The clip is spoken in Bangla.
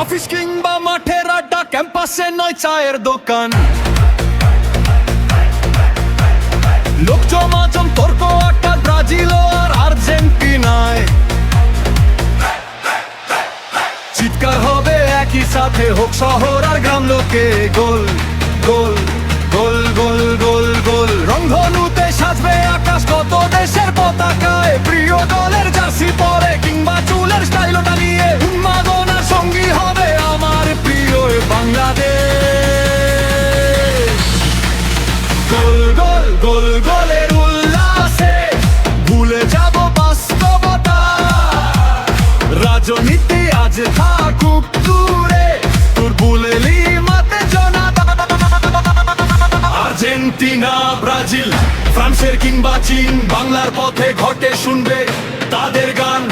অফিস কিংবা মাঠের আড্ডা, ক্যাম্পাসে নয় চায়ের দোকান, লোক জমাজম তর্ক আড্ডা ব্রাজিল আর আর্জেন্টিনায়। চিৎকার হবে একই সাথে, হোক শহর আর গ্রাম লোকে, গোল গোল গোল গোল গোল গোল। রংধনুতে সাজবে আকাশ, কত দেশের পতাকায়, প্রিয় দলের জার্সি পরে কিংবা চুলের স্টাইলটা নিয়ে উন্মাদনার সঙ্গী হবে আমার প্রিয় বাংলাদেশ। গোল গোল গোল গোলের উল্লাসে ভুলে যাব বাস্তবতা, রাজনীতি আজ থাকুক দূরে, তোর বুলেলি মাতে জনতা। আর্জেন্টিনা ব্রাজিল ফ্রান্সের কিংবা চীন, বাংলার পথে ঘটে শুনবে তাদের গান।